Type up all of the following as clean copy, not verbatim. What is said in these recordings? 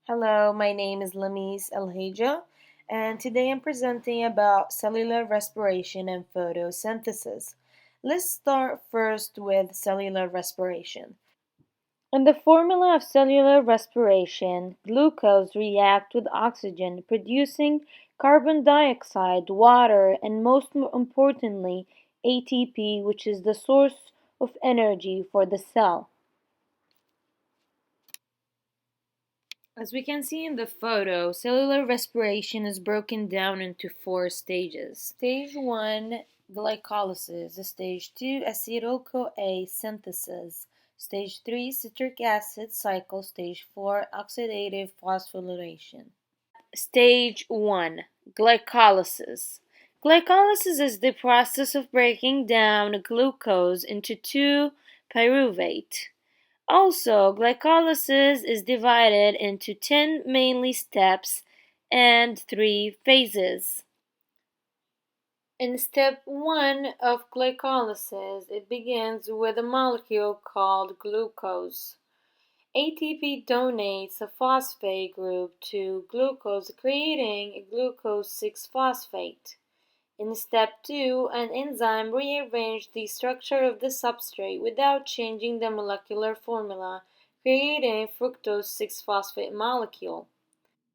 Hello, my name is Lamis Elhaja, and today I'm presenting about cellular respiration and photosynthesis. Let's start first with cellular respiration. In the formula of cellular respiration, glucose reacts with oxygen, producing carbon dioxide, water, and most importantly, ATP, which is the source of energy for the cell. As we can see in the photo, cellular respiration is broken down into four stages. Stage 1, glycolysis. Stage 2, acetyl-CoA synthesis. Stage 3, citric acid cycle. Stage 4, oxidative phosphorylation. Stage 1, glycolysis. Glycolysis is the process of breaking down glucose into 2-pyruvate. Also, glycolysis is divided into 10 mainly steps and 3 phases. In step 1 of glycolysis, it begins with a molecule called glucose. ATP donates a phosphate group to glucose, creating a glucose 6-phosphate. In step 2, an enzyme rearranges the structure of the substrate without changing the molecular formula, creating fructose 6-phosphate molecule.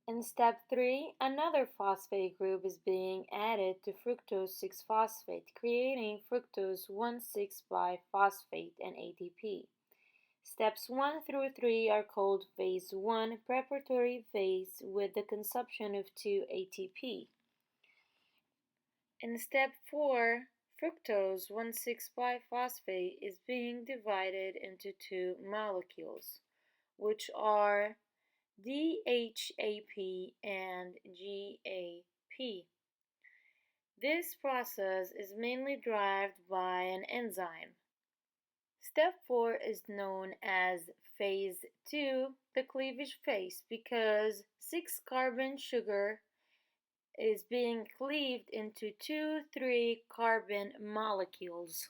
In step 3, another phosphate group is being added to fructose 6-phosphate, creating fructose 1,6-biphosphate and ATP. Steps 1 through 3 are called phase 1, preparatory phase, with the consumption of 2 ATP. In step 4, fructose 1,6-biphosphate is being divided into two molecules, which are DHAP and GAP. This process is mainly driven by an enzyme. Step 4 is known as phase 2, the cleavage phase, because 6-carbon sugar is being cleaved into 2,3 carbon molecules.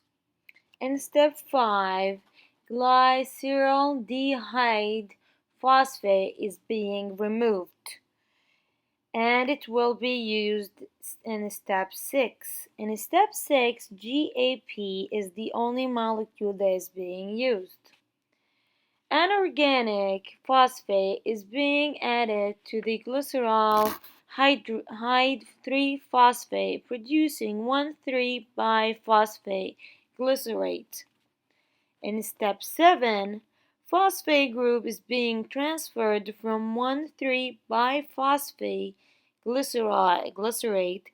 In step 5, glyceraldehyde phosphate is being removed, and it will be used in step 6. In step 6, GAP is the only molecule that is being used. Anorganic phosphate is being added to the glyceraldehyde 3-phosphate, producing 1,3-biphosphate glycerate. In step 7, phosphate group is being transferred from 1,3-biphosphate glycerate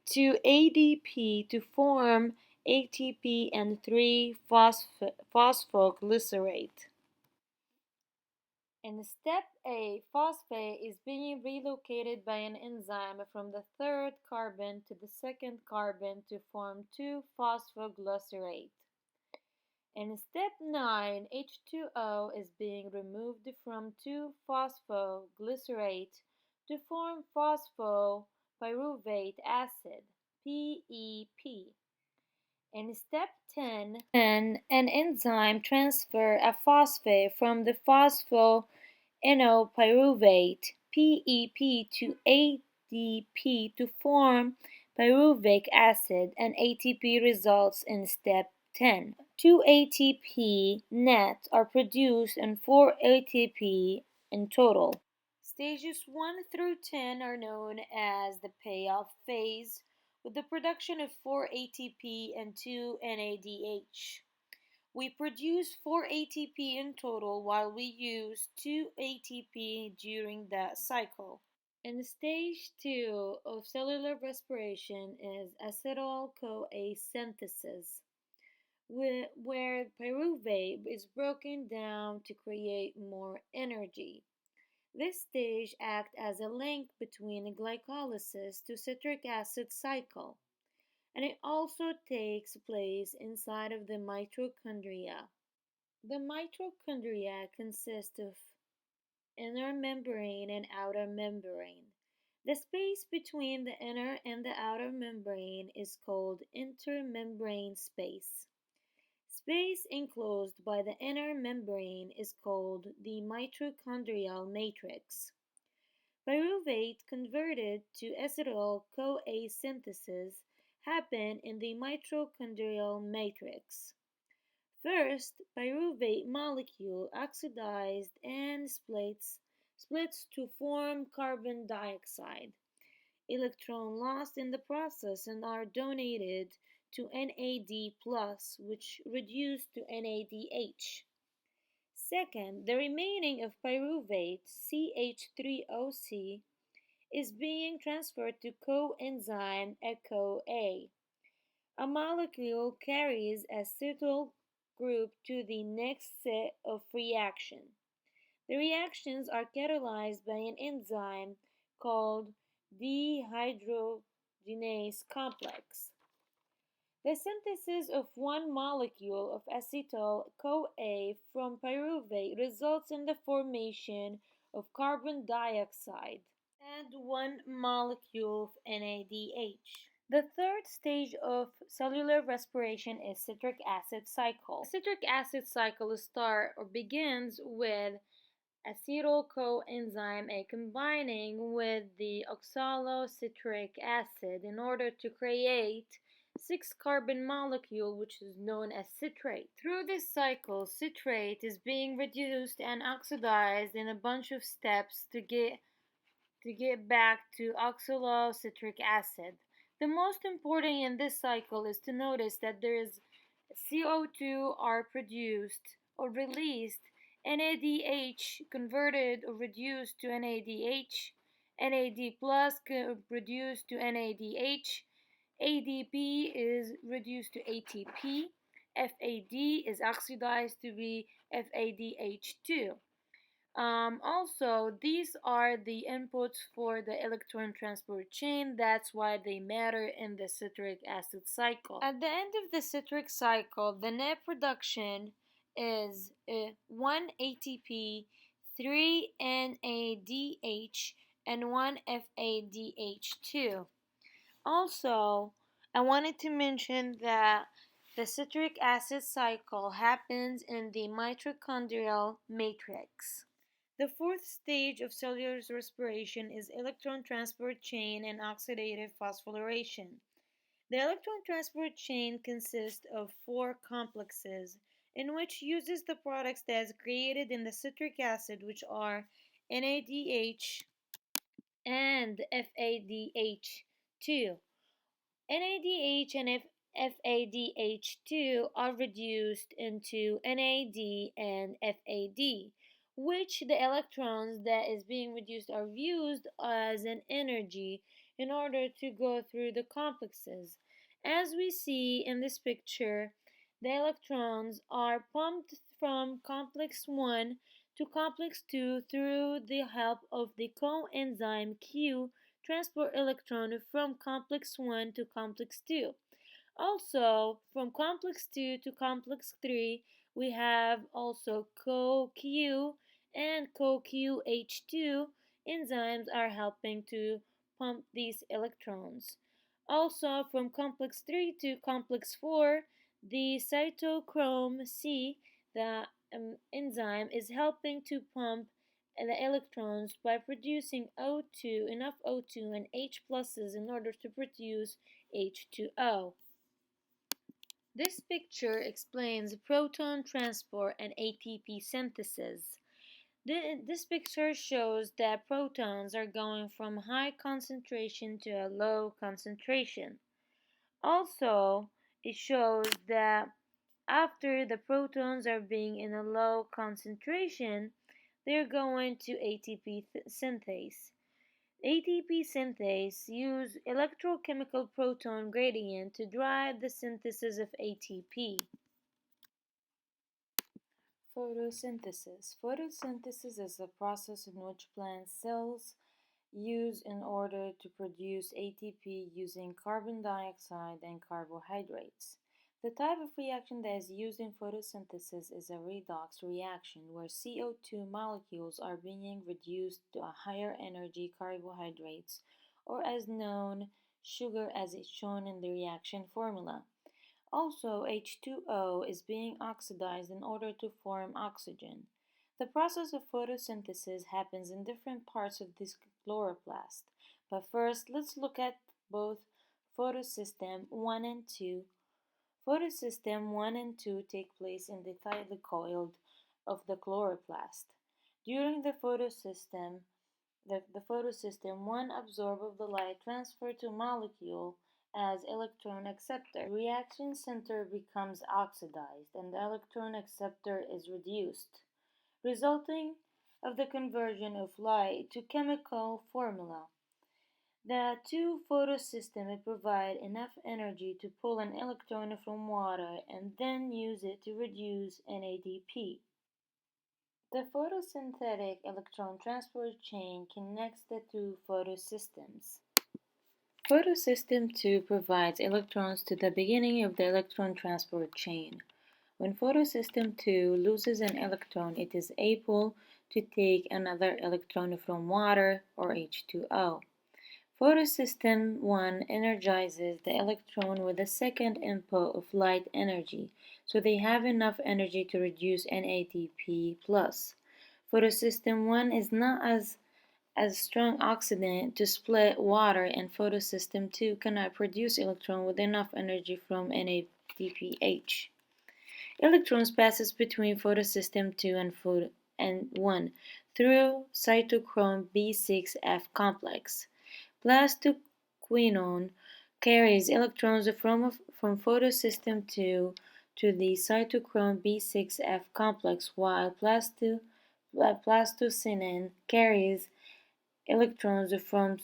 to ADP to form ATP and 3-phosphoglycerate. In step 8, phosphate is being relocated by an enzyme from the third carbon to the second carbon to form 2-phosphoglycerate. In step 9, H2O is being removed from 2-phosphoglycerate to form phosphopyruvate acid, PEP. In step 10, an enzyme transfers a phosphate from the phosphoenolpyruvate, PEP, to ADP to form pyruvic acid, and ATP results in step 10. 2 ATP net are produced and 4 ATP in total. Stages 1 through 10 are known as the payoff phase, with the production of 4 ATP and 2 NADH. We produce 4 ATP in total while we use 2 ATP during that cycle. And stage 2 of cellular respiration is acetyl-CoA synthesis, where pyruvate is broken down to create more energy. This stage acts as a link between glycolysis to citric acid cycle, and it also takes place inside of the mitochondria. The mitochondria consist of inner membrane and outer membrane. The space between the inner and the outer membrane is called intermembrane space. Space enclosed by the inner membrane is called the mitochondrial matrix. Pyruvate converted to acetyl-CoA synthesis happen in the mitochondrial matrix. First, pyruvate molecule oxidized and splits to form carbon dioxide. Electron lost in the process and are donated to NAD+, which reduce to NADH. Second, the remaining of pyruvate CH3OC is being transferred to coenzyme ECO-A. A molecule carries acetyl group to the next set of reaction. The reactions are catalyzed by an enzyme called dehydrogenase complex. The synthesis of one molecule of acetyl-CoA from pyruvate results in the formation of carbon dioxide and one molecule of NADH. The third stage of cellular respiration is citric acid cycle. The citric acid cycle begins with acetyl coenzyme A combining with the oxalocitric acid in order to create 6-carbon molecule which is known as citrate. Through this cycle, citrate is being reduced and oxidized in a bunch of steps to get back to oxalocitric acid. The most important in this cycle is to notice that there is CO2 are produced or released, NADH converted or reduced to NADH, NAD plus reduced to NADH, ADP is reduced to ATP, FAD is oxidized to be FADH2. Also, these are the inputs for the electron transport chain. That's why they matter in the citric acid cycle. At the end of the citric cycle, the net production is 1 ATP, 3 NADH, and 1 FADH2. Also, I wanted to mention that the citric acid cycle happens in the mitochondrial matrix. The fourth stage of cellular respiration is electron transport chain and oxidative phosphorylation. The electron transport chain consists of 4 complexes, in which uses the products that is created in the citric acid, which are NADH and FADH2. NADH and FADH2 are reduced into NAD and FAD, which the electrons that is being reduced are used as an energy in order to go through the complexes. As we see in this picture, the electrons are pumped from complex 1 to complex 2 through the help of the coenzyme Q transport electron from complex 1 to complex 2. Also, from complex 2 to complex 3, we have also CoQ and CoQH2 enzymes are helping to pump these electrons. Also, from complex 3 to complex 4, the cytochrome C, the enzyme, is helping to pump the electrons by producing O2, enough O2 and H pluses in order to produce H2O. This picture explains proton transport and ATP synthesis. This picture shows that protons are going from high concentration to a low concentration. Also, it shows that after the protons are being in a low concentration, they're going to ATP synthase. ATP synthase use electrochemical proton gradient to drive the synthesis of ATP. Photosynthesis. Photosynthesis is a process in which plant cells use in order to produce ATP using carbon dioxide and carbohydrates. The type of reaction that is used in photosynthesis is a redox reaction where CO2 molecules are being reduced to a higher energy carbohydrates, or as known sugar, as is shown in the reaction formula. Also, H2O is being oxidized in order to form oxygen. The process of photosynthesis happens in different parts of this chloroplast. But first, let's look at both photosystem 1 and 2. Photosystem 1 and 2 take place in the thylakoid of the chloroplast. During the photosystem, one absorb of the light transfer to molecule as electron acceptor. Reaction center becomes oxidized and the electron acceptor is reduced, resulting of the conversion of light to chemical formula. The two photosystems provide enough energy to pull an electron from water and then use it to reduce NADP. The photosynthetic electron transport chain connects the two photosystems. Photosystem 2 provides electrons to the beginning of the electron transport chain. When photosystem 2 loses an electron, it is able to take another electron from water or H2O. Photosystem 1 energizes the electron with a second input of light energy, so they have enough energy to reduce NADP+. Photosystem 1 is not as strong oxidant to split water, and photosystem 2 cannot produce electron with enough energy from NADPH. Electrons passes between photosystem 2 and 1 through cytochrome B6F complex. Plastoquinone carries electrons from photosystem 2 to the cytochrome B6F complex, while plastocinin carries electrons from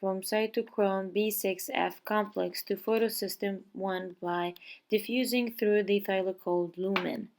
cytochrome B6F complex to photosystem 1 by diffusing through the thylakoid lumen.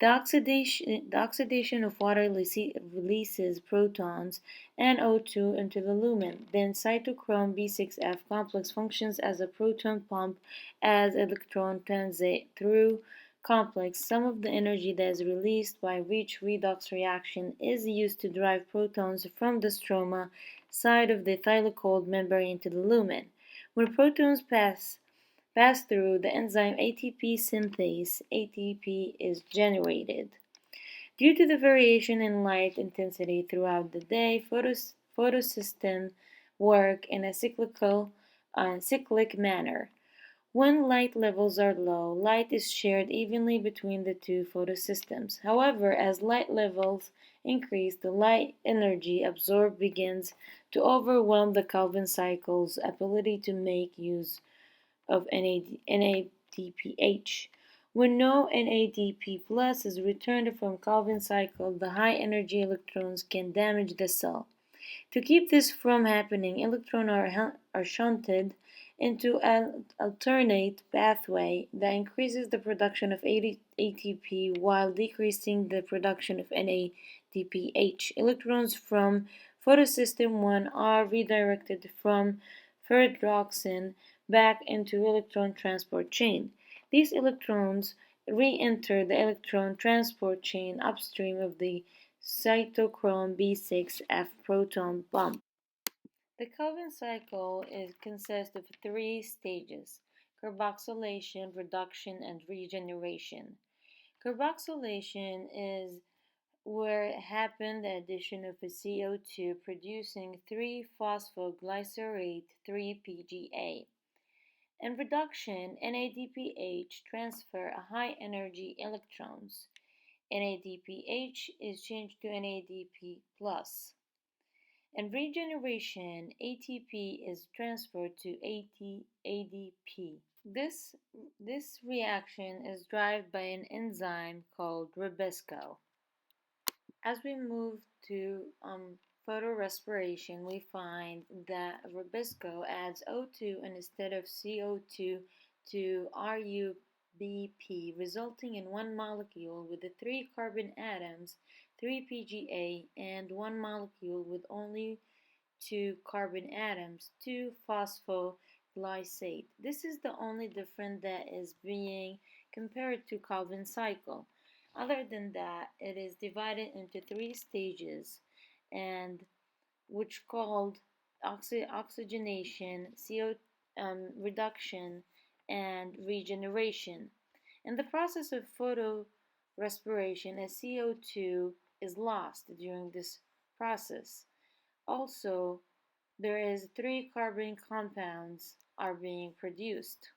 The oxidation of water releases protons and O2 into the lumen. Then cytochrome B6F complex functions as a proton pump as electrons transit through complex. Some of the energy that is released by each redox reaction is used to drive protons from the stroma side of the thylakoid membrane to the lumen. When protons pass through the enzyme ATP synthase, ATP is generated. Due to the variation in light intensity throughout the day, photosystem work in a cyclic manner. When light levels are low, light is shared evenly between the two photosystems. However, as light levels increase, the light energy absorbed begins to overwhelm the Calvin cycle's ability to make use of NADPH. When no NADP plus is returned from Calvin cycle, the high energy electrons can damage the cell. To keep this from happening, electrons are shunted into an alternate pathway that increases the production of ATP while decreasing the production of NADPH. Electrons from photosystem 1 are redirected from ferredoxin back into electron transport chain. These electrons re-enter the electron transport chain upstream of the cytochrome B6F proton pump. The Calvin cycle consists of three stages: carboxylation, reduction, and regeneration. Carboxylation is where happened the addition of a CO2 producing 3-phosphoglycerate 3-PGA. In reduction, NADPH transfer a high energy electrons. NADPH is changed to NADP+. In regeneration, ATP is transferred to ADP. This reaction is driven by an enzyme called Ribisco. As we move to photorespiration, we find that Ribisco adds O2 instead of CO2 to RUBP, resulting in one molecule with the 3 carbon atoms, 3 PGA, and one molecule with only 2 carbon atoms, 2 phosphoglycate. This is the only difference that is being compared to Calvin cycle. Other than that, it is divided into three stages, and which called oxygenation, CO reduction, and regeneration. In the process of photorespiration, a CO2 is lost during this process. Also, there is 3 carbon compounds are being produced.